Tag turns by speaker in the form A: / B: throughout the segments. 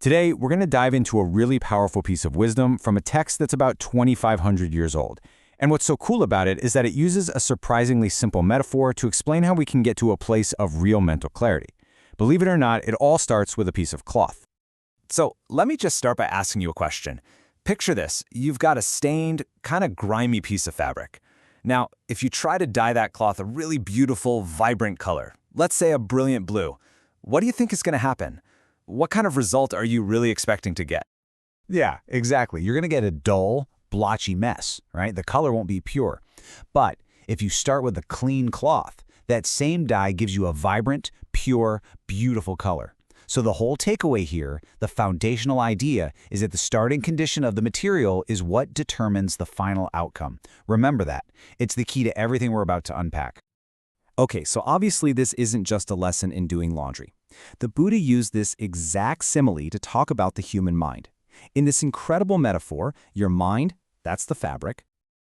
A: Today, we're going to dive into a really powerful piece of wisdom from a text that's about 2,500 years old. And what's so cool about it is that it uses a surprisingly simple metaphor to explain how we can get to a place of real mental clarity. Believe it or not, it all starts with a piece of cloth.
B: So let me just start by asking you a question. Picture this. You've got a stained, kind of grimy piece of fabric. Now, if you try to dye that cloth a really beautiful, vibrant color, let's say a brilliant blue, what do you think is going to happen? What kind of result are you really expecting to get?
C: Yeah, exactly. You're going to get a dull, blotchy mess, right? The color won't be pure. But if you start with a clean cloth, that same dye gives you a vibrant, pure, beautiful color. So the whole takeaway here, the foundational idea, is that the starting condition of the material is what determines the final outcome. Remember that. It's the key to everything we're about to unpack.
B: Okay, so obviously this isn't just a lesson in doing laundry. The Buddha used this exact simile to talk about the human mind. In this incredible metaphor, your mind, that's the fabric.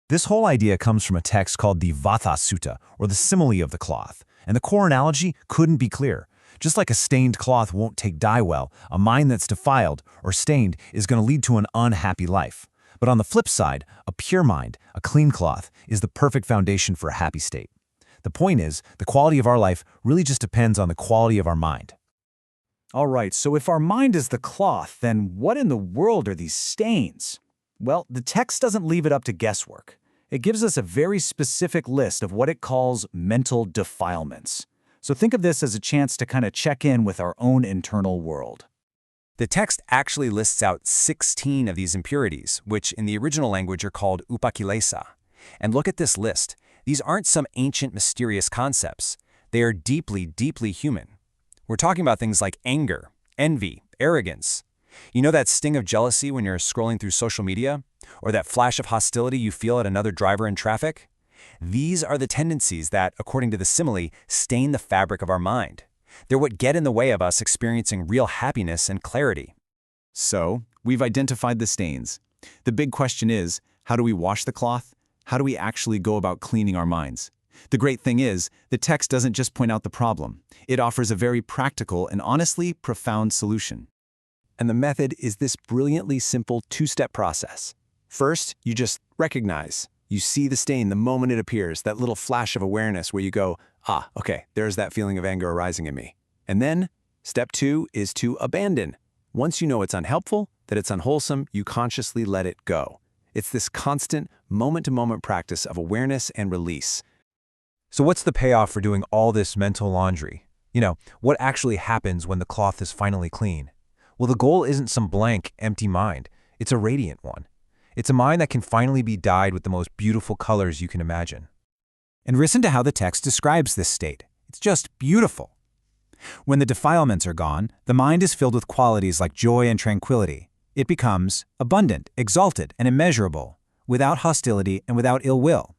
B: This whole idea comes from a text called the Vatthasutta, or the simile of the cloth. And the core analogy couldn't be clearer. Just like a stained cloth won't take dye well, a mind that's defiled or stained is going to lead to an unhappy life. But on the flip side, a pure mind, a clean cloth, is the perfect foundation for a happy state. The point is, the quality of our life really just depends on the quality of our mind.
C: All right, so if our mind is the cloth, then what in the world are these stains? Well, the text doesn't leave it up to guesswork. It gives us a very specific list of what it calls mental defilements. So think of this as a chance to kind of check in with our own internal world.
B: The text actually lists out 16 of these impurities, which in the original language are called upakilesa. And look at this list. These aren't some ancient, mysterious concepts. They are deeply, deeply human. We're talking about things like anger, envy, arrogance. You know that sting of jealousy when you're scrolling through social media? Or that flash of hostility you feel at another driver in traffic? These are the tendencies that, according to the simile, stain the fabric of our mind. They're what get in the way of us experiencing real happiness and clarity.
C: So, we've identified the stains. The big question is, how do we wash the cloth? How do we actually go about cleaning our minds? The great thing is, the text doesn't just point out the problem. It offers a very practical and honestly profound solution.
B: And the method is this brilliantly simple two-step process. First, you just recognize. You see the stain the moment it appears, that little flash of awareness where you go, okay, there's that feeling of anger arising in me. And then, step 2 is to abandon. Once you know it's unhelpful, that it's unwholesome, you consciously let it go. It's this constant, moment-to-moment practice of awareness and release. So what's the payoff for doing all this mental laundry? What actually happens when the cloth is finally clean? Well, the goal isn't some blank, empty mind. It's a radiant one. It's a mind that can finally be dyed with the most beautiful colors you can imagine.
C: And listen to how the text describes this state. It's just beautiful. When the defilements are gone, the mind is filled with qualities like joy and tranquility. It becomes abundant, exalted, and immeasurable, without hostility and without ill will.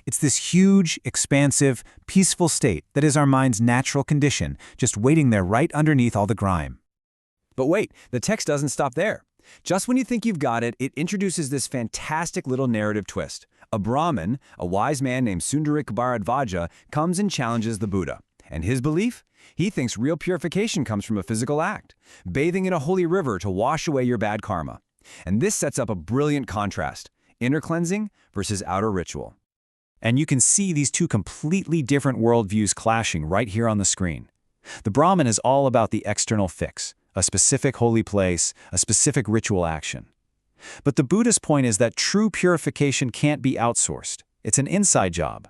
C: It's this huge, expansive, peaceful state that is our mind's natural condition, just waiting there right underneath all the grime.
B: But wait, the text doesn't stop there. Just when you think you've got it, it introduces this fantastic little narrative twist. A Brahmin, a wise man named Sundarik Bharadvaja, comes and challenges the Buddha. And his belief? He thinks real purification comes from a physical act, bathing in a holy river to wash away your bad karma. And this sets up a brilliant contrast, inner cleansing versus outer ritual.
C: And you can see these two completely different worldviews clashing right here on the screen. The Brahmin is all about the external fix, a specific holy place, a specific ritual action. But the Buddhist point is that true purification can't be outsourced. It's an inside job.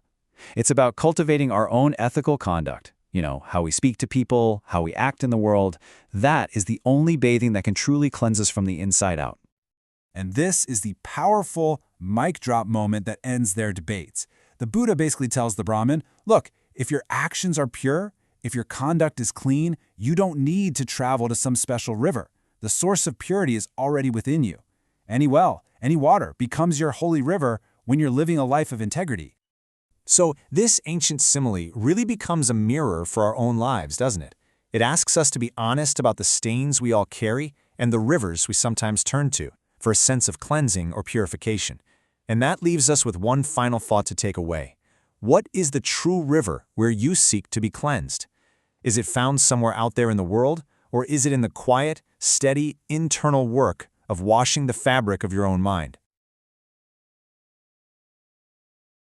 C: It's about cultivating our own ethical conduct. How we speak to people, how we act in the world. That is the only bathing that can truly cleanse us from the inside out.
D: And this is the powerful mic drop moment that ends their debates. The Buddha basically tells the Brahmin, look, if your actions are pure, if your conduct is clean, you don't need to travel to some special river. The source of purity is already within you. Any well, any water becomes your holy river when you're living a life of integrity.
A: So this ancient simile really becomes a mirror for our own lives, doesn't it? It asks us to be honest about the stains we all carry and the rivers we sometimes turn to for a sense of cleansing or purification. And that leaves us with one final thought to take away. What is the true river where you seek to be cleansed? Is it found somewhere out there in the world, Or is it in the quiet, steady, internal work of washing the fabric of your own mind?